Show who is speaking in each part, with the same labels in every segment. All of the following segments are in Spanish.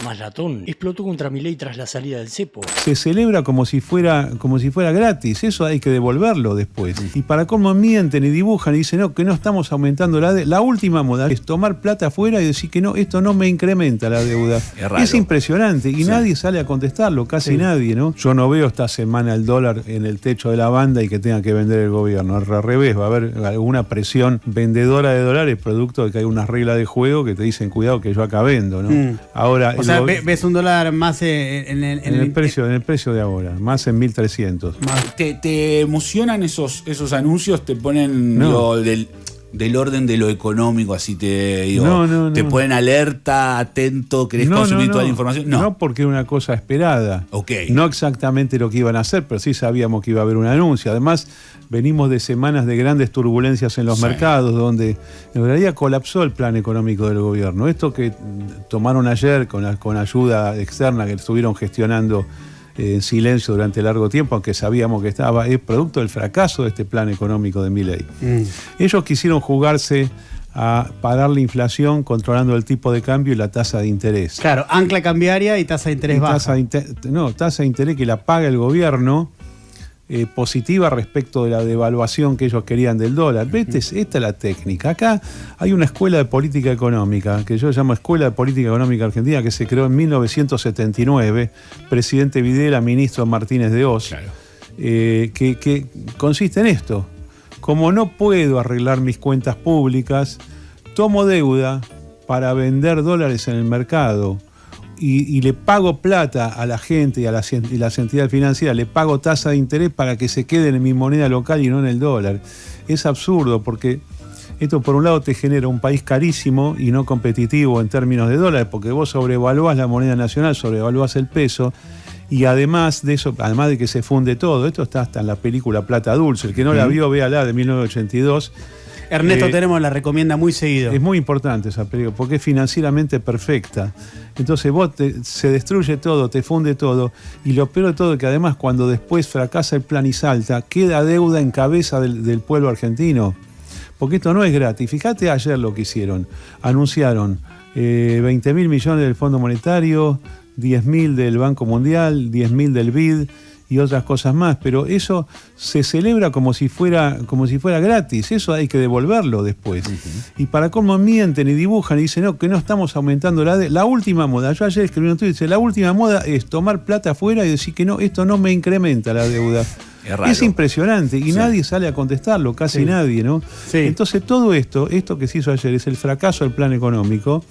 Speaker 1: más latón, explotó contra Milei tras la salida del cepo.
Speaker 2: Se celebra como si fuera gratis, eso hay que devolverlo después. Y para cómo mienten y dibujan y dicen, no, que no estamos aumentando la deuda. La última moda es tomar plata afuera y decir que no, esto no me incrementa la deuda. Es impresionante y nadie sale a contestarlo, casi nadie, ¿no? Yo no veo esta semana el dólar en el techo de la banda y que tenga que vender el gobierno. Al revés, va a haber alguna presión vendedora de dólares producto de que hay unas reglas de juego que te dicen, cuidado que yo acá vendo, ¿no? Ahora,
Speaker 3: o sea, ves un dólar más en el
Speaker 2: precio de ahora, más en 1.300.
Speaker 4: ¿Te emocionan esos anuncios? ¿Te ponen del orden de lo económico, así te ponen alerta, atento, querés consumir toda la información?
Speaker 2: No, porque era una cosa esperada. No exactamente lo que iban a hacer, pero sí sabíamos que iba a haber un anuncio. Además, venimos de semanas de grandes turbulencias en los mercados, donde en realidad colapsó el plan económico del gobierno. Esto que tomaron ayer con ayuda externa que estuvieron gestionando en silencio durante largo tiempo, aunque sabíamos que es producto del fracaso de este plan económico de Milei. Ellos quisieron jugarse a parar la inflación controlando el tipo de cambio y la tasa de interés.
Speaker 3: Claro, ancla cambiaria y tasa de interés baja.
Speaker 2: Tasa de interés que la paga el gobierno, positiva respecto de la devaluación que ellos querían del dólar. Esta es la técnica. Acá hay una escuela de política económica, que yo llamo Escuela de Política Económica Argentina, que se creó en 1979, presidente Videla, ministro Martínez de Oz, que consiste en esto. Como no puedo arreglar mis cuentas públicas, tomo deuda para vender dólares en el mercado y le pago plata a la gente y a las entidades financieras, le pago tasa de interés para que se queden en mi moneda local y no en el dólar. Es absurdo porque esto por un lado te genera un país carísimo y no competitivo en términos de dólares, porque vos sobrevaluás la moneda nacional, sobrevaluás el peso. Y además de eso, además de que se funde todo, esto está hasta en la película Plata Dulce. El que no la vio, véala, de 1982.
Speaker 3: Ernesto Tenemos la recomienda muy seguido.
Speaker 2: Es muy importante esa película porque es financieramente perfecta. Entonces se destruye todo, te funde todo. Y lo peor de todo es que además cuando después fracasa el plan y salta, queda deuda en cabeza del pueblo argentino. Porque esto no es gratis. Fíjate ayer lo que hicieron. Anunciaron 20.000 millones del Fondo Monetario, 10.000 del Banco Mundial, 10.000 del BID y otras cosas más, pero eso se celebra como si fuera gratis, eso hay que devolverlo después. Y para cómo mienten y dibujan y dicen, no, que no estamos aumentando la deuda. La última moda, yo ayer escribí un tweet, dice, la última moda es tomar plata afuera y decir que no, esto no me incrementa la deuda. Es impresionante y nadie sale a contestarlo, casi nadie, ¿no? Entonces todo esto que se hizo ayer es el fracaso del plan económico,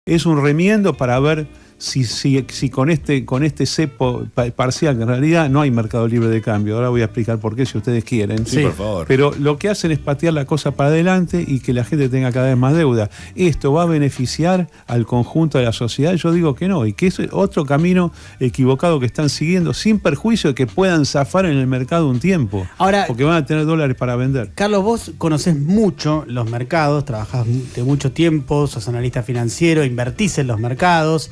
Speaker 2: es un remiendo para ver si con este cepo parcial, que en realidad no hay mercado libre de cambio, ahora voy a explicar por qué si ustedes quieren.
Speaker 4: Sí, por favor.
Speaker 2: Pero lo que hacen es patear la cosa para adelante y que la gente tenga cada vez más deuda. ¿Esto va a beneficiar al conjunto de la sociedad? Yo digo que no, y que es otro camino equivocado que están siguiendo sin perjuicio de que puedan zafar en el mercado un tiempo. Ahora, porque van a tener dólares para vender.
Speaker 3: Carlos, vos conocés mucho los mercados, trabajás de mucho tiempo, sos analista financiero, invertís en los mercados.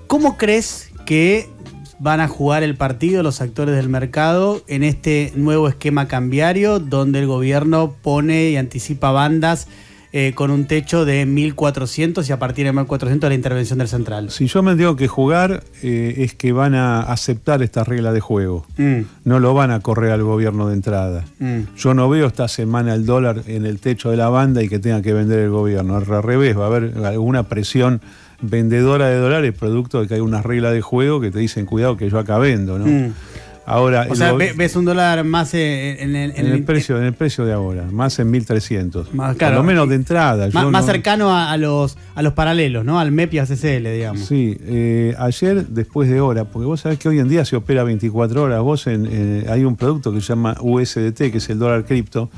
Speaker 3: ¿Cómo crees que van a jugar el partido los actores del mercado en este nuevo esquema cambiario donde el gobierno pone y anticipa bandas con un techo de 1.400 y a partir de 1.400 la intervención del central?
Speaker 2: Si yo me digo que jugar es que van a aceptar esta regla de juego. No lo van a correr al gobierno de entrada. Yo no veo esta semana el dólar en el techo de la banda y que tenga que vender el gobierno. Al revés, va a haber alguna presión vendedora de dólares producto de que hay unas reglas de juego que te dicen, cuidado que yo acá vendo, ¿no? Ahora,
Speaker 3: o sea, ves un dólar más en el
Speaker 2: precio de ahora, más en 1.300.
Speaker 3: Claro,
Speaker 2: por lo menos de entrada.
Speaker 3: Más cercano a los paralelos, ¿no? Al MEP y a CCL, digamos.
Speaker 2: Sí, ayer después de hora, porque vos sabés que hoy en día se opera 24 horas. Vos hay un producto que se llama USDT, que es el dólar cripto.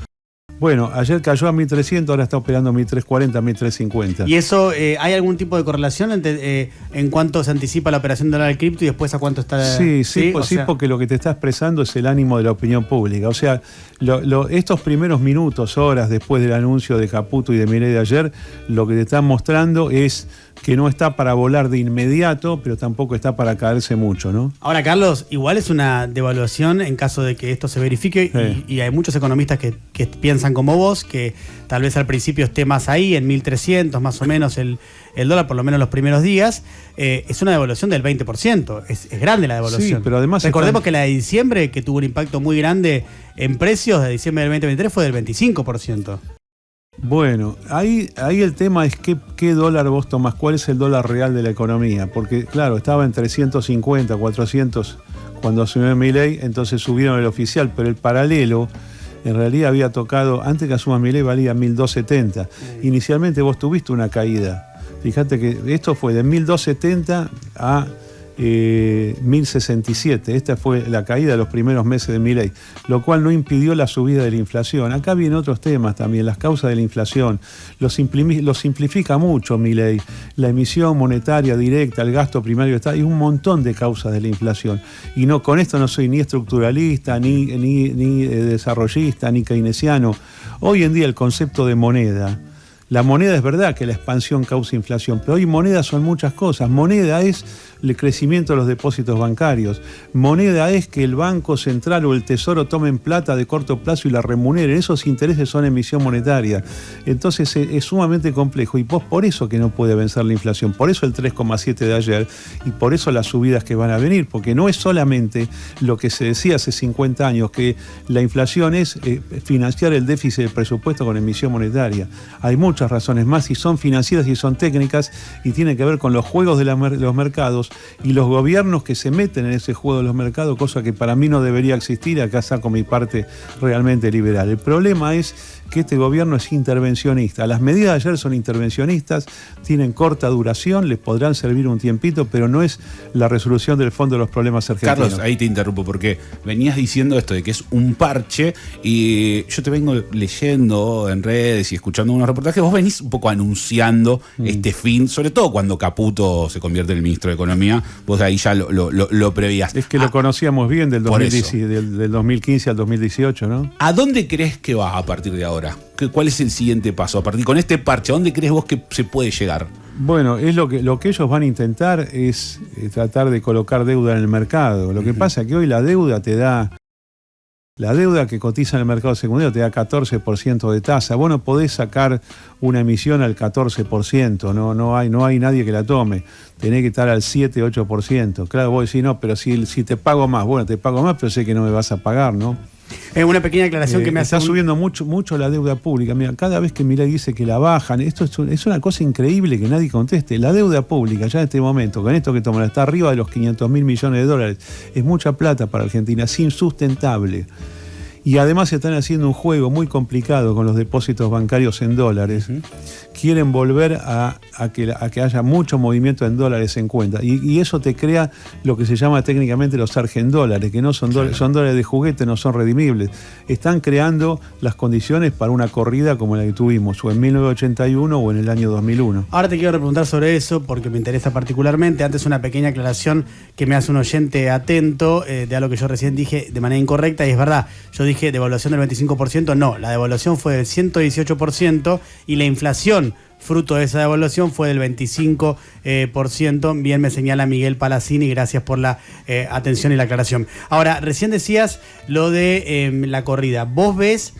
Speaker 2: Bueno, ayer cayó a 1.300, ahora está operando a 1.340, 1.350.
Speaker 3: ¿Y eso, hay algún tipo de correlación en cuánto se anticipa la operación de dólar cripto y después a cuánto está?
Speaker 2: Sí, porque lo que te está expresando es el ánimo de la opinión pública. O sea, estos primeros minutos, horas después del anuncio de Caputo y de Milei de ayer, lo que te están mostrando es que no está para volar de inmediato, pero tampoco está para caerse mucho, ¿no?
Speaker 3: Ahora, Carlos, igual es una devaluación en caso de que esto se verifique, y hay muchos economistas que piensan como vos, que tal vez al principio esté más ahí, en 1.300 más o menos el dólar, por lo menos los primeros días. Es una devaluación del 20%, es grande la devaluación.
Speaker 2: Sí, pero además
Speaker 3: recordemos que la de diciembre, que tuvo un impacto muy grande en precios, de diciembre del 2023 fue del 25%.
Speaker 2: Bueno, ahí el tema es qué dólar vos tomás, cuál es el dólar real de la economía, porque claro, estaba en 350, 400 cuando asumió Milei, entonces subieron el oficial, pero el paralelo en realidad había tocado, antes que asuma Milei valía 1.270. Inicialmente vos tuviste una caída, fíjate que esto fue de 1.270 a 1.067. Esta fue la caída de los primeros meses de Milei, lo cual no impidió la subida de la inflación. Acá vienen otros temas también, las causas de la inflación. Lo simplifica mucho Milei, la emisión monetaria directa, el gasto primario está, hay un montón de causas de la inflación. Y no, con esto no soy ni estructuralista, ni desarrollista, ni keynesiano. Hoy en día el concepto de moneda, la moneda es verdad que la expansión causa inflación, pero hoy monedas son muchas cosas. Moneda es el crecimiento de los depósitos bancarios. Moneda es que el Banco Central o el Tesoro tomen plata de corto plazo y la remuneren. Esos intereses son emisión monetaria. Entonces es sumamente complejo y por eso que no puede vencer la inflación. Por eso el 3,7 de ayer y por eso las subidas que van a venir. Porque no es solamente lo que se decía hace 50 años, que la inflación es financiar el déficit del presupuesto con emisión monetaria. Hay muchas razones más y son financieras y son técnicas y tienen que ver con los juegos de los mercados y los gobiernos que se meten en ese juego de los mercados, cosa que para mí no debería existir. Acá saco mi parte realmente liberal. El problema es que este gobierno es intervencionista. Las medidas de ayer son intervencionistas, tienen corta duración, les podrán servir un tiempito, pero no es la resolución del fondo de los problemas argentinos.
Speaker 4: Carlos, ahí te interrumpo porque venías diciendo esto de que es un parche y yo te vengo leyendo en redes y escuchando unos reportajes. Vos venís un poco anunciando este fin, sobre todo cuando Caputo se convierte en el ministro de Economía. Vos ahí ya lo prevías.
Speaker 2: Es que lo conocíamos bien del 2015 al 2018, ¿no?
Speaker 4: ¿A dónde crees que va a partir de ahora? ¿Cuál es el siguiente paso? A partir con este parche, ¿a dónde crees vos que se puede llegar?
Speaker 2: Bueno, es lo que ellos van a intentar es tratar de colocar deuda en el mercado. Lo que pasa es que hoy la deuda que cotiza en el mercado secundario te da 14% de tasa. Vos no podés sacar una emisión al 14%, no hay nadie que la tome. Tenés que estar al 7, 8%. Claro, vos decís, no, pero si te pago más, bueno, te pago más, pero sé que no me vas a pagar, ¿no?
Speaker 3: Una pequeña aclaración que me hace.
Speaker 2: Está subiendo mucho la deuda pública. Mira, cada vez que Milei dice que la bajan, esto es una cosa increíble que nadie conteste. La deuda pública, ya en este momento, con esto que toman, está arriba de los 500.000 millones de dólares. Es mucha plata para Argentina, es insustentable. Y además están haciendo un juego muy complicado con los depósitos bancarios en dólares. Quieren volver a que haya mucho movimiento en dólares en cuenta. Y eso te crea lo que se llama técnicamente los argendólares, que no son dólares, son dólares de juguete, no son redimibles. Están creando las condiciones para una corrida como la que tuvimos, o en 1981 o en el año 2001.
Speaker 3: Ahora te quiero preguntar sobre eso porque me interesa particularmente. Antes una pequeña aclaración que me hace un oyente atento de algo que yo recién dije de manera incorrecta, y es verdad, yo dije devaluación del 25%, no, la devaluación fue del 118% y la inflación fruto de esa devaluación fue del 25%. Bien me señala Miguel Palacini, gracias por la atención y la aclaración. Ahora, recién decías lo de la corrida. ¿Vos ves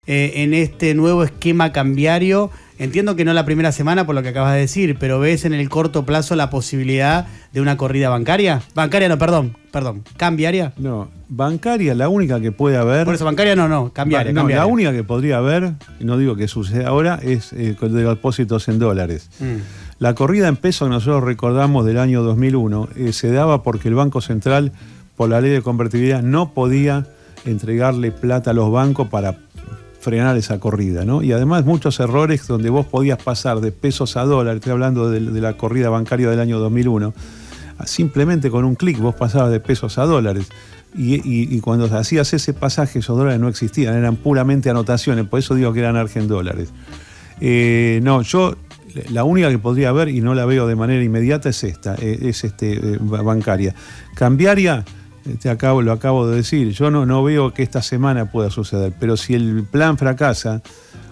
Speaker 3: en este nuevo esquema cambiario, entiendo que no la primera semana por lo que acabas de decir, pero ves en el corto plazo la posibilidad de una corrida bancaria? Bancaria no, perdón, ¿cambiaria?
Speaker 2: No, bancaria la única que puede haber.
Speaker 3: Por eso, bancaria no, cambiaria.
Speaker 2: No,
Speaker 3: cambiaria.
Speaker 2: la única que podría haber, no digo que suceda ahora, es de depósitos en dólares. La corrida en pesos que nosotros recordamos del año 2001 se daba porque el Banco Central, por la ley de convertibilidad, no podía entregarle plata a los bancos para frenar esa corrida, ¿no? Y además muchos errores donde vos podías pasar de pesos a dólares, estoy hablando de la corrida bancaria del año 2001, simplemente con un clic vos pasabas de pesos a dólares. Y cuando hacías ese pasaje, esos dólares no existían, eran puramente anotaciones, por eso digo que eran argendólares. No, yo la única que podría haber, y no la veo de manera inmediata, es esta, bancaria. Cambiaria, lo acabo de decir, yo no veo que esta semana pueda suceder, pero si el plan fracasa,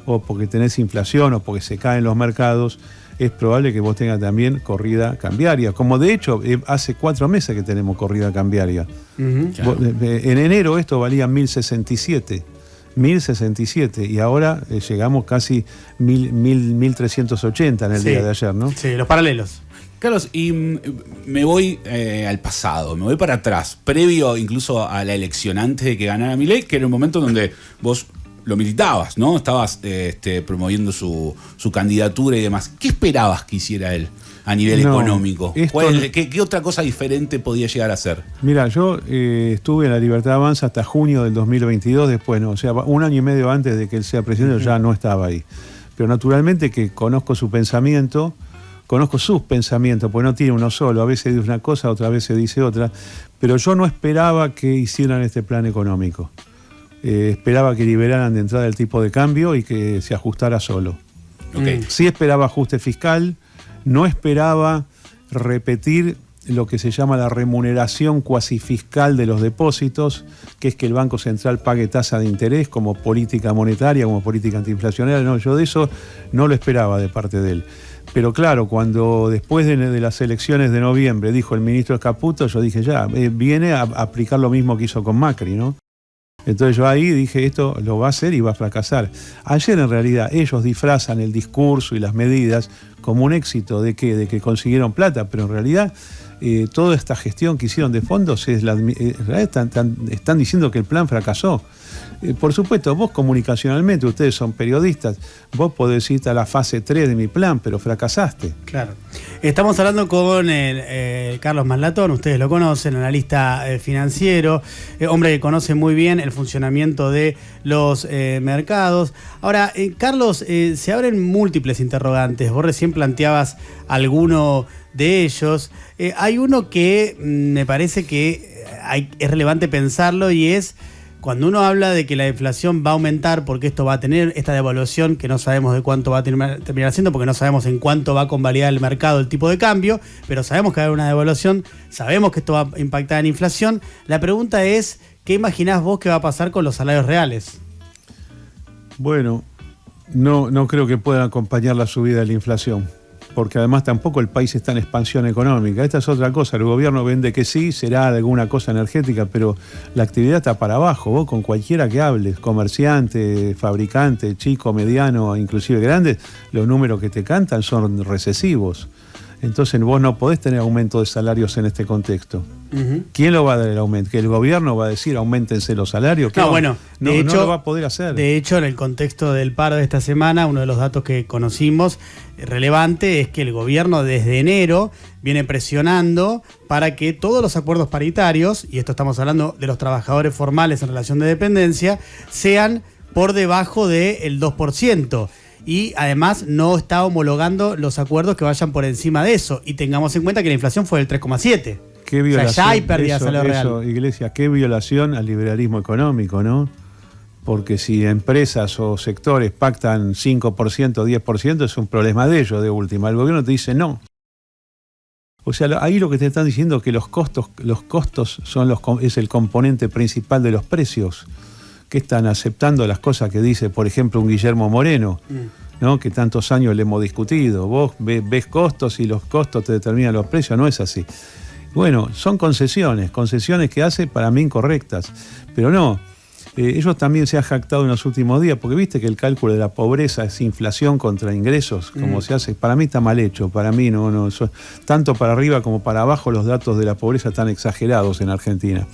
Speaker 2: o porque tenés inflación, o porque se caen los mercados, es probable que vos tengas también corrida cambiaria. Como de hecho, hace 4 meses que tenemos corrida cambiaria.
Speaker 4: Claro.
Speaker 2: En enero esto valía 1.067. 1.067 y ahora llegamos casi 1.380 en el día de ayer, ¿no?
Speaker 3: Sí, los paralelos.
Speaker 4: Carlos, y me voy al pasado, me voy para atrás, previo incluso a la elección, antes de que ganara Milei, que era un momento donde vos lo militabas, ¿no? Estabas promoviendo su candidatura y demás. ¿Qué esperabas que hiciera él a nivel económico? ¿Qué otra cosa diferente podía llegar a ser?
Speaker 2: Mira, yo estuve en La Libertad Avanza hasta junio del 2022, después, ¿no? O sea, 1 año y medio antes de que él sea presidente, ya no estaba ahí. Pero naturalmente que conozco su pensamiento, conozco sus pensamientos, porque no tiene uno solo, a veces dice una cosa, otra vez se dice otra, pero yo no esperaba que hicieran este plan económico. Esperaba que liberaran de entrada el tipo de cambio y que se ajustara solo.
Speaker 4: Okay.
Speaker 2: Sí esperaba ajuste fiscal, no esperaba repetir lo que se llama la remuneración cuasi fiscal de los depósitos, que es que el Banco Central pague tasa de interés como política monetaria, como política antiinflacionaria. No, yo de eso no lo esperaba de parte de él. Pero claro, cuando después de las elecciones de noviembre dijo el ministro Caputo, yo dije ya, viene a aplicar lo mismo que hizo con Macri, ¿no? Entonces yo ahí dije, esto lo va a hacer y va a fracasar. Ayer en realidad ellos disfrazan el discurso y las medidas como un éxito de que consiguieron plata, pero en realidad toda esta gestión que hicieron de fondos en realidad están diciendo que el plan fracasó. Por supuesto, vos comunicacionalmente, ustedes son periodistas, vos podés irte a la fase 3 de mi plan, pero fracasaste.
Speaker 3: Claro. Estamos hablando con Carlos Maslatón, ustedes lo conocen, analista financiero, hombre que conoce muy bien el funcionamiento de los mercados. Ahora, Carlos, se abren múltiples interrogantes. Vos recién planteabas alguno de ellos. Hay uno que me parece que es relevante pensarlo y es cuando uno habla de que la inflación va a aumentar porque esto va a tener esta devaluación que no sabemos de cuánto va a terminar siendo, porque no sabemos en cuánto va a convalidar el mercado el tipo de cambio, pero sabemos que va a haber una devaluación, sabemos que esto va a impactar en inflación. La pregunta es, ¿qué imaginás vos que va a pasar con los salarios reales?
Speaker 2: Bueno, no creo que puedan acompañar la subida de la inflación, porque además tampoco el país está en expansión económica. Esta es otra cosa, el gobierno vende que sí, será alguna cosa energética, pero la actividad está para abajo. Vos con cualquiera que hables, comerciante, fabricante, chico, mediano, inclusive grande, los números que te cantan son recesivos. Entonces vos no podés tener aumento de salarios en este contexto. ¿Quién lo va a dar el aumento? ¿Que el gobierno va a decir auméntense los salarios?
Speaker 3: No, bueno, de hecho,
Speaker 2: no lo va a poder hacer.
Speaker 3: De hecho, en el contexto del paro de esta semana, uno de los datos que conocimos relevante es que el gobierno desde enero viene presionando para que todos los acuerdos paritarios, y esto estamos hablando de los trabajadores formales en relación de dependencia, sean por debajo del 2%. Y además no está homologando los acuerdos que vayan por encima de eso. Y tengamos en cuenta que la inflación fue del 3,7%.
Speaker 2: Qué violación.
Speaker 3: O sea, ya hay pérdida de salario real.
Speaker 2: Iglesia, qué violación al liberalismo económico, ¿no? Porque si empresas o sectores pactan 5%, 10%, es un problema de ellos de última. El gobierno te dice no. O sea, ahí lo que te están diciendo es que los costos es el componente principal de los precios. Que están aceptando las cosas que dice, por ejemplo, un Guillermo Moreno, ¿no? Que tantos años le hemos discutido. Vos ves costos y los costos te determinan los precios, no es así. Bueno, son concesiones que hace para mí incorrectas, pero no. Ellos también se han jactado en los últimos días, porque viste que el cálculo de la pobreza es inflación contra ingresos, como se hace. Para mí está mal hecho, para mí no tanto para arriba como para abajo los datos de la pobreza están exagerados en Argentina.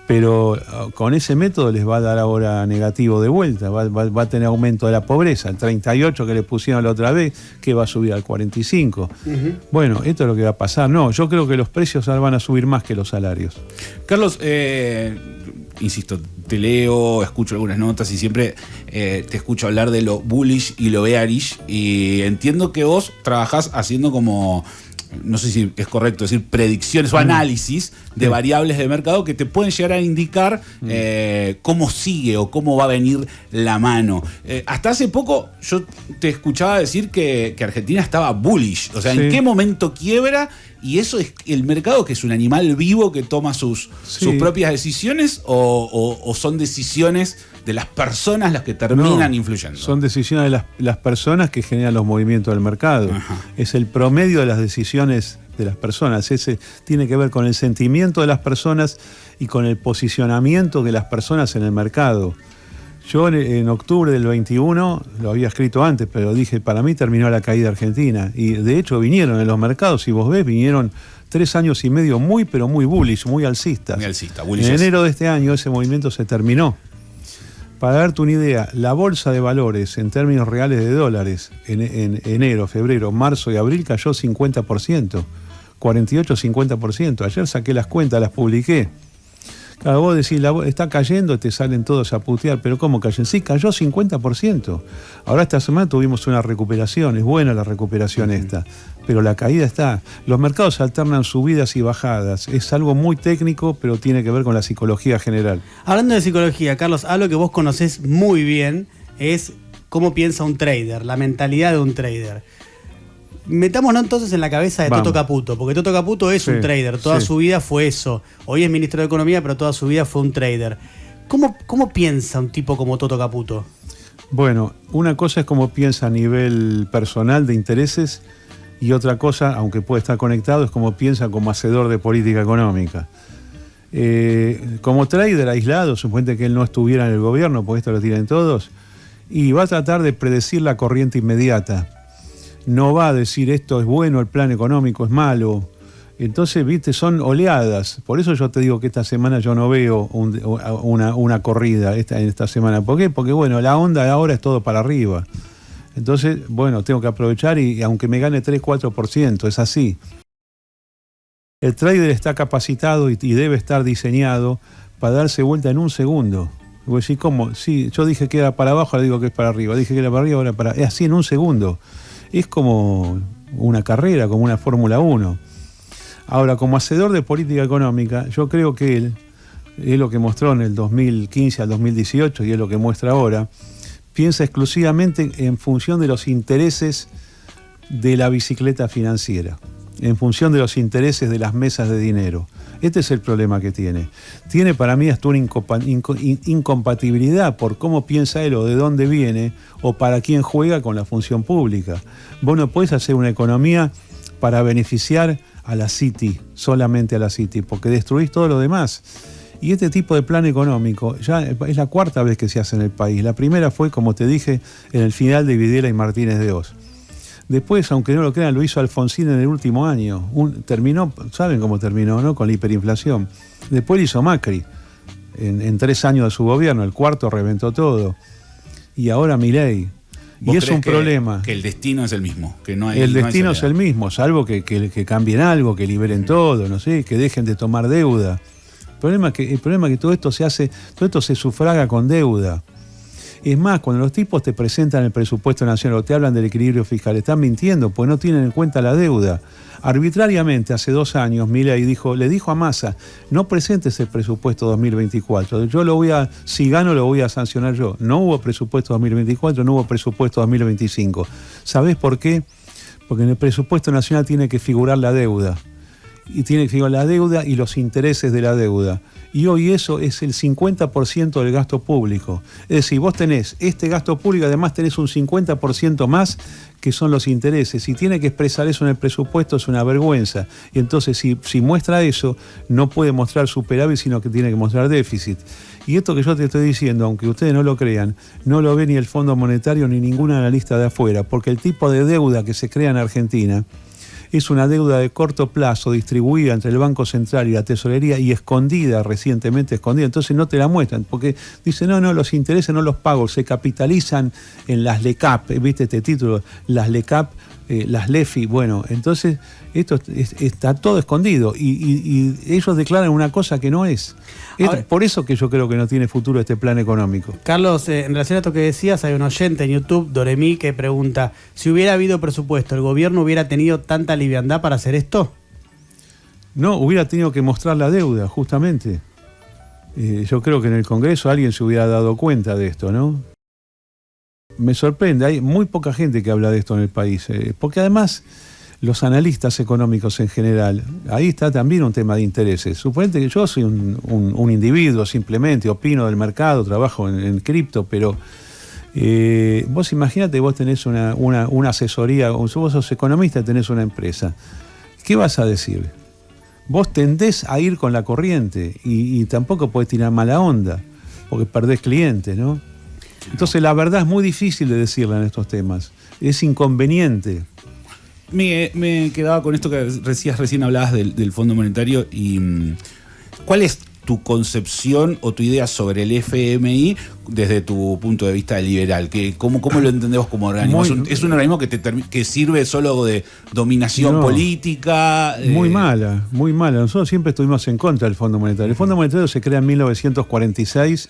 Speaker 2: Pero con ese método les va a dar ahora negativo de vuelta, va a tener aumento de la pobreza, el 38 que le pusieron la otra vez, que va a subir al 45. Bueno, esto es lo que va a pasar. No, yo creo que los precios van a subir más que los salarios.
Speaker 4: Carlos, insisto, te leo, escucho algunas notas y siempre te escucho hablar de lo bullish y lo bearish, y entiendo que vos trabajás haciendo como no sé si es correcto decir predicciones o análisis de variables de mercado que te pueden llegar a indicar cómo sigue o cómo va a venir la mano. Hasta hace poco yo te escuchaba decir que Argentina estaba bullish. O sea, ¿en qué momento quiebra? Y eso es el mercado, que es un animal vivo que toma sus propias decisiones, o son decisiones de las personas las que terminan influyendo.
Speaker 2: Son decisiones de las personas que generan los movimientos del mercado. Ajá. Es el promedio de las decisiones de las personas. Ese tiene que ver con el sentimiento de las personas y con el posicionamiento de las personas en el mercado. Yo en octubre del 21, lo había escrito antes, pero dije, para mí terminó la caída argentina. Y de hecho vinieron en los mercados, si vos ves, vinieron 3 años y medio pero muy bullish, muy alcistas.
Speaker 4: Muy alcista,
Speaker 2: en enero de este año ese movimiento se terminó. Para darte una idea, la bolsa de valores en términos reales de dólares en enero, febrero, marzo y abril cayó 50%, 48-50%. Ayer saqué las cuentas, las publiqué. Claro, vos decís, está cayendo, te salen todos a putear, pero ¿cómo cayó? Sí, cayó 50%. Ahora esta semana tuvimos una recuperación, es buena la recuperación esta, pero la caída está. Los mercados alternan subidas y bajadas, es algo muy técnico, pero tiene que ver con la psicología general.
Speaker 3: Hablando de psicología, Carlos, algo que vos conocés muy bien es cómo piensa un trader, la mentalidad de un trader. Metámonos entonces en la cabeza de Toto Caputo, porque Toto Caputo es un trader, toda su vida fue eso. Hoy es ministro de Economía, pero toda su vida fue un trader. ¿Cómo piensa un tipo como Toto Caputo?
Speaker 2: Bueno, una cosa es cómo piensa a nivel personal de intereses, y otra cosa, aunque puede estar conectado, es cómo piensa como hacedor de política económica. Como trader aislado, suponete que él no estuviera en el gobierno, porque esto lo tienen todos, y va a tratar de predecir la corriente inmediata. No va a decir esto es bueno, el plan económico es malo. Entonces, viste, son oleadas. Por eso yo te digo que esta semana yo no veo una corrida en esta semana. ¿Por qué? Porque, bueno, la onda de ahora es todo para arriba. Entonces, bueno, tengo que aprovechar y aunque me gane 3-4%, es así. El trader está capacitado y debe estar diseñado para darse vuelta en un segundo. Y vos decís, ¿cómo? Sí, yo dije que era para abajo, ahora digo que es para arriba. Dije que era para arriba, ahora para... Es así en un segundo. Es como una carrera, como una Fórmula 1. Ahora, como hacedor de política económica, yo creo que él, es lo que mostró en el 2015 al 2018 y es lo que muestra ahora, piensa exclusivamente en función de los intereses de la bicicleta financiera, en función de los intereses de las mesas de dinero. Este es el problema que tiene. Tiene para mí hasta una incompatibilidad por cómo piensa él o de dónde viene o para quién juega con la función pública. Vos no podés hacer una economía para beneficiar a la City, solamente a la City, porque destruís todo lo demás. Y este tipo de plan económico ya es la 4ª vez que se hace en el país. La primera fue, como te dije, en el final de Videla y Martínez de Oz. Después, aunque no lo crean, lo hizo Alfonsín en el último año. Terminó, ¿saben cómo terminó, no? Con la hiperinflación. Después lo hizo Macri, en 3 años de su gobierno. El 4º reventó todo. Y ahora Milei. Y es un problema.
Speaker 4: Que el destino es el mismo. Que no hay,
Speaker 2: el destino es el mismo, salvo que cambien algo, que liberen todo, no sé, que dejen de tomar deuda. El problema es que todo esto se sufraga con deuda. Es más, cuando los tipos te presentan el presupuesto nacional o te hablan del equilibrio fiscal, están mintiendo, porque no tienen en cuenta la deuda. Arbitrariamente, hace 2 años, Milei le dijo a Massa, no presentes el presupuesto 2024, si gano lo voy a sancionar yo. No hubo presupuesto 2024, no hubo presupuesto 2025. ¿Sabés por qué? Porque en el presupuesto nacional tiene que figurar la deuda. Y tiene que figurar la deuda y los intereses de la deuda. Y hoy eso es el 50% del gasto público. Es decir, vos tenés este gasto público, además tenés un 50% más que son los intereses. Y tiene que expresar eso en el presupuesto, es una vergüenza. Y entonces, si muestra eso, no puede mostrar superávit, sino que tiene que mostrar déficit. Y esto que yo te estoy diciendo, aunque ustedes no lo crean, no lo ve ni el Fondo Monetario ni ningún analista de afuera, porque el tipo de deuda que se crea en Argentina es una deuda de corto plazo distribuida entre el Banco Central y la Tesorería y recientemente escondida. Entonces no te la muestran, porque dicen, no, los intereses no los pago, se capitalizan en las LECAP, ¿viste este título? Las LECAP las LEFI, bueno, entonces esto está todo escondido y ellos declaran una cosa que no es.
Speaker 3: Ahora,
Speaker 2: Por eso que yo creo que no tiene futuro este plan económico.
Speaker 3: Carlos, en relación a esto que decías, hay un oyente en YouTube, Doremí, que pregunta, si hubiera habido presupuesto, ¿el gobierno hubiera tenido tanta liviandad para hacer esto?
Speaker 2: No, hubiera tenido que mostrar la deuda, justamente. Yo creo que en el Congreso alguien se hubiera dado cuenta de esto, ¿no? Me sorprende, hay muy poca gente que habla de esto en el país, porque además los analistas económicos en general, ahí está también un tema de intereses. Suponete que yo soy un individuo, simplemente opino del mercado, trabajo en cripto, pero vos imagínate, vos tenés una asesoría, vos sos economista, tenés una empresa. ¿Qué vas a decir? Vos tendés a ir con la corriente y tampoco podés tirar mala onda, porque perdés clientes, ¿no? Entonces la verdad es muy difícil de decirla en estos temas. Es inconveniente.
Speaker 4: Me quedaba con esto que decías, recién hablabas del Fondo Monetario y ¿cuál es tu concepción o tu idea sobre el FMI desde tu punto de vista liberal? ¿Cómo lo entendemos como organismo? ¿Es un organismo que sirve solo de dominación política?
Speaker 2: Muy mala, muy mala. Nosotros siempre estuvimos en contra del Fondo Monetario. El Fondo Monetario se crea en 1946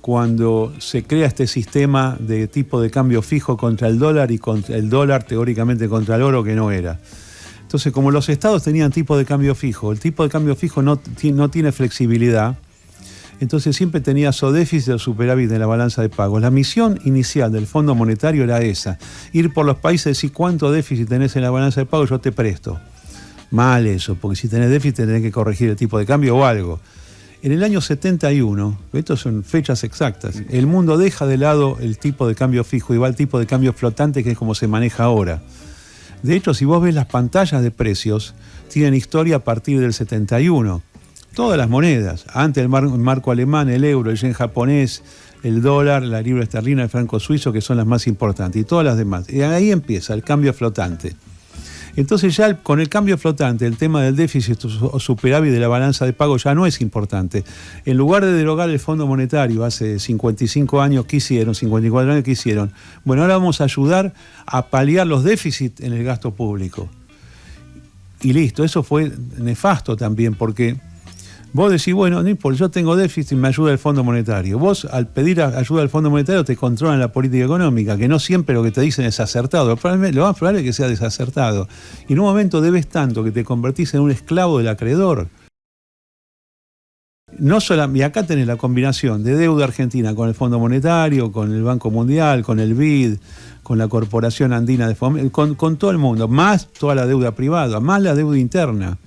Speaker 2: cuando se crea este sistema de tipo de cambio fijo contra el dólar y contra el dólar teóricamente contra el oro, que no era. Entonces, como los estados tenían tipo de cambio fijo, el tipo de cambio fijo no tiene flexibilidad, entonces siempre tenías o déficit o superávit en la balanza de pagos. La misión inicial del Fondo Monetario era esa, ir por los países y decir cuánto déficit tenés en la balanza de pagos, yo te presto. Mal eso, porque si tenés déficit tenés que corregir el tipo de cambio o algo. En el año 71, estas son fechas exactas, el mundo deja de lado el tipo de cambio fijo y va al tipo de cambio flotante, que es como se maneja ahora. De hecho, si vos ves las pantallas de precios, tienen historia a partir del 71. Todas las monedas, antes el marco alemán, el euro, el yen japonés, el dólar, la libra esterlina, el franco suizo, que son las más importantes, y todas las demás. Y ahí empieza el cambio flotante. Entonces ya con el cambio flotante, el tema del déficit o superávit de la balanza de pago ya no es importante. En lugar de derogar el Fondo Monetario hace 55 años, ¿qué hicieron? 54 años, ¿qué hicieron? Bueno, ahora vamos a ayudar a paliar los déficits en el gasto público. Y listo, eso fue nefasto también, porque vos decís, bueno, no importa, yo tengo déficit, me ayuda el Fondo Monetario. Vos, al pedir ayuda al Fondo Monetario, te controlan la política económica, que no siempre lo que te dicen es acertado. Lo más probable es que sea desacertado. Y en un momento debes tanto que te convertís en un esclavo del acreedor. No solamente, y acá tenés la combinación de deuda argentina con el Fondo Monetario, con el Banco Mundial, con el BID, con la Corporación Andina de Fomento, con todo el mundo, más toda la deuda privada, más la deuda interna.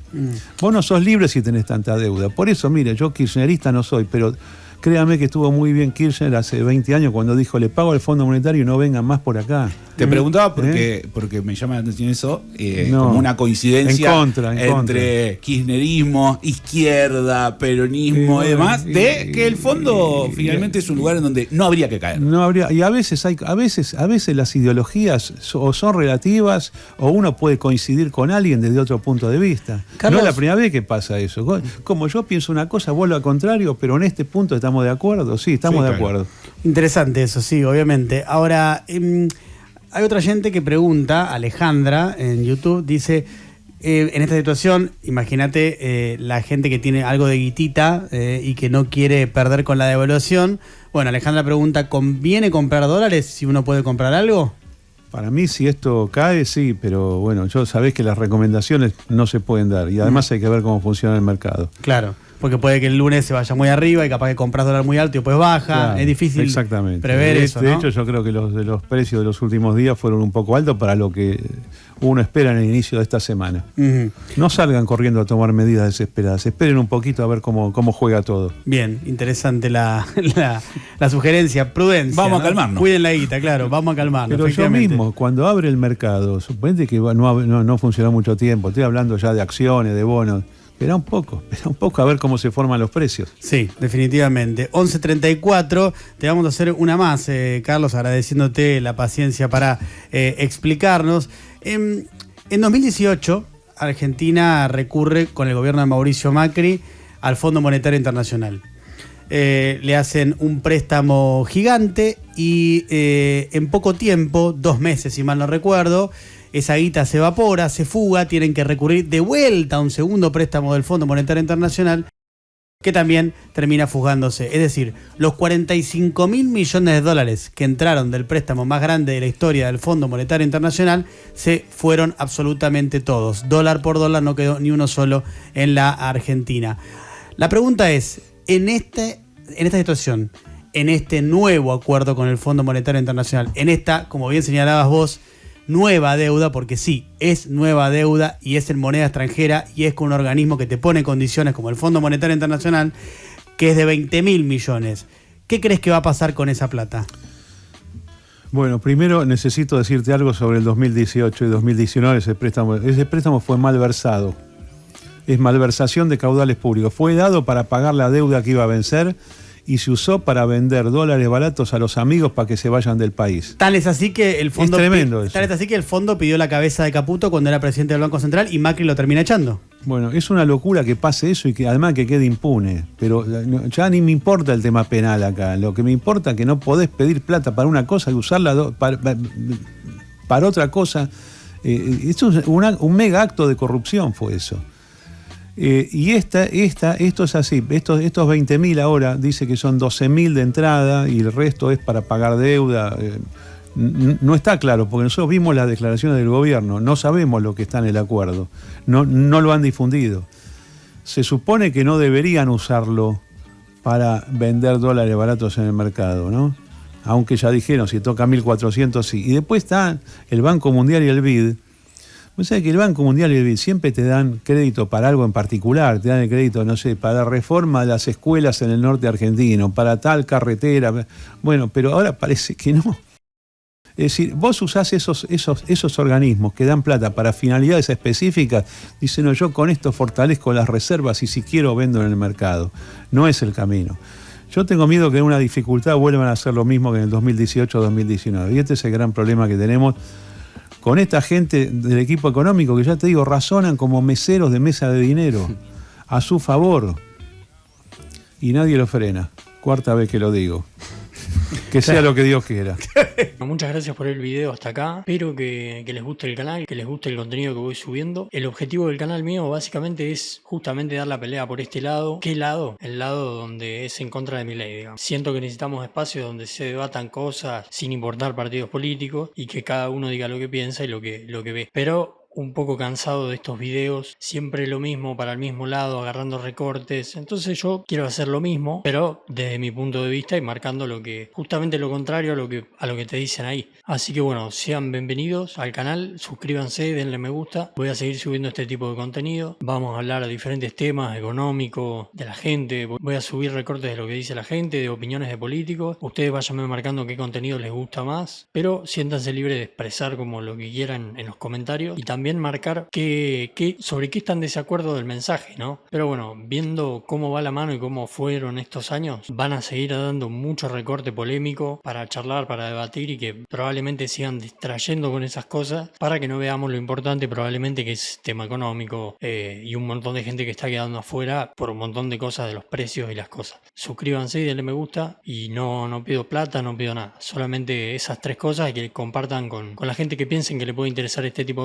Speaker 2: Vos no sos libre si tenés tanta deuda. Por eso, mire, yo kirchnerista no soy, pero créame que estuvo muy bien Kirchner hace 20 años cuando dijo, le pago al Fondo Monetario y no vengan más por acá.
Speaker 4: Te preguntaba porque me llama la atención eso, como una coincidencia entre kirchnerismo, izquierda, peronismo y demás, de que el fondo finalmente es un lugar en donde no habría que caer.
Speaker 2: No habría, y a veces las ideologías o son relativas o uno puede coincidir con alguien desde otro punto de vista.
Speaker 3: Carlos,
Speaker 2: no es la primera vez que pasa eso. Como yo pienso una cosa, vos lo contrario, pero en este punto estamos de acuerdo. Sí, estamos de acuerdo.
Speaker 3: Interesante eso, sí, obviamente. Ahora, hay otra gente que pregunta, Alejandra, en YouTube, dice, en esta situación, imagínate la gente que tiene algo de guitita y que no quiere perder con la devaluación. Bueno, Alejandra pregunta, ¿conviene comprar dólares si uno puede comprar algo?
Speaker 2: Para mí, si esto cae, sí, pero bueno, yo sabés que las recomendaciones no se pueden dar y además hay que ver cómo funciona el mercado.
Speaker 3: Claro. Porque puede que el lunes se vaya muy arriba y capaz que compras dólar muy alto y después baja. Claro, es difícil prever eso, ¿no?
Speaker 2: De hecho, yo creo que los precios de los últimos días fueron un poco altos para lo que uno espera en el inicio de esta semana. No salgan corriendo a tomar medidas desesperadas. Esperen un poquito a ver cómo juega todo.
Speaker 3: Bien, interesante la sugerencia. Prudencia.
Speaker 4: Vamos a calmarnos.
Speaker 3: Cuiden la guita, claro. Vamos a calmarnos.
Speaker 2: Pero yo mismo, cuando abre el mercado, suponete que no funcionó mucho tiempo. Estoy hablando ya de acciones, de bonos. Espera un poco a ver cómo se forman los precios.
Speaker 3: Sí, definitivamente. 11:34, te vamos a hacer una más, Carlos, agradeciéndote la paciencia para explicarnos. En 2018, Argentina recurre con el gobierno de Mauricio Macri al Fondo Monetario Internacional. Le hacen un préstamo gigante y en poco tiempo, 2 meses si mal no recuerdo, esa guita se evapora, se fuga, tienen que recurrir de vuelta a un segundo préstamo del Fondo Monetario Internacional, que también termina fugándose. Es decir, los 45.000 millones de dólares que entraron del préstamo más grande de la historia del Fondo Monetario Internacional se fueron absolutamente todos. Dólar por dólar, no quedó ni uno solo en la Argentina. La pregunta es, en esta situación, en este nuevo acuerdo con el Fondo Monetario Internacional, en esta, como bien señalabas vos, nueva deuda, porque sí, es nueva deuda y es en moneda extranjera y es con un organismo que te pone condiciones como el Fondo Monetario Internacional, que es de 20.000 millones. ¿Qué crees que va a pasar con esa plata?
Speaker 2: Bueno, primero necesito decirte algo sobre el 2018 y 2019. Ese préstamo fue malversado. Es malversación de caudales públicos. Fue dado para pagar la deuda que iba a vencer y se usó para vender dólares baratos a los amigos para que se vayan del país.
Speaker 3: Tal es así que el fondo,
Speaker 2: es tremendo eso.
Speaker 3: Tal es así que el fondo pidió la cabeza de Caputo cuando era presidente del Banco Central y Macri lo termina echando.
Speaker 2: Bueno, es una locura que pase eso y que además que quede impune. Pero ya ni me importa el tema penal acá. Lo que me importa es que no podés pedir plata para una cosa y usarla para otra cosa. Esto es un mega acto de corrupción fue eso. Y esto es así, estos 20.000 ahora dice que son 12.000 de entrada y el resto es para pagar deuda. No está claro, porque nosotros vimos las declaraciones del gobierno, no sabemos lo que está en el acuerdo, no lo han difundido. Se supone que no deberían usarlo para vender dólares baratos en el mercado, ¿no? Aunque ya dijeron, si toca 1.400 sí. Y después está el Banco Mundial y el BID. O sea que el Banco Mundial y el BID siempre te dan crédito para algo en particular, te dan el crédito, no sé, para la reforma de las escuelas en el norte argentino, para tal carretera. Bueno, pero ahora parece que no. Es decir, vos usás esos organismos que dan plata para finalidades específicas, dicen, no, yo con esto fortalezco las reservas y si quiero vendo en el mercado. No es el camino. Yo tengo miedo que en una dificultad vuelvan a hacer lo mismo que en el 2018-2019. Y este es el gran problema que tenemos con esta gente del equipo económico que ya te digo, razonan como meseros de mesa de dinero a su favor y nadie lo frena. Cuarta vez que lo digo. Que sea lo que Dios quiera.
Speaker 1: Muchas gracias por el video hasta acá. Espero que les guste el canal, que les guste el contenido que voy subiendo. El objetivo del canal mío básicamente es justamente dar la pelea por este lado. ¿Qué lado? El lado donde es en contra de Milei, digamos. Siento que necesitamos espacios donde se debatan cosas sin importar partidos políticos y que cada uno diga lo que piensa y lo que ve. Pero un poco cansado de estos videos, siempre lo mismo para el mismo lado, agarrando recortes. Entonces yo quiero hacer lo mismo, pero desde mi punto de vista y marcando justamente lo contrario a lo que te dicen ahí. Así que bueno, sean bienvenidos al canal, suscríbanse, denle me gusta. Voy a seguir subiendo este tipo de contenido. Vamos a hablar de diferentes temas económicos, de la gente. Voy a subir recortes de lo que dice la gente, de opiniones de políticos. Ustedes váyanme marcando qué contenido les gusta más, pero siéntanse libres de expresar como lo que quieran en los comentarios y también marcar sobre qué están en desacuerdo del mensaje, ¿no? Pero bueno, viendo cómo va la mano y cómo fueron estos años, van a seguir dando mucho recorte polémico para charlar, para debatir y que probablemente sigan distrayendo con esas cosas para que no veamos lo importante probablemente que es tema económico y un montón de gente que está quedando afuera por un montón de cosas de los precios y las cosas. Suscríbanse y denle me gusta y no pido plata, no pido nada. Solamente esas tres cosas y que compartan con la gente que piensen que le puede interesar este tipo de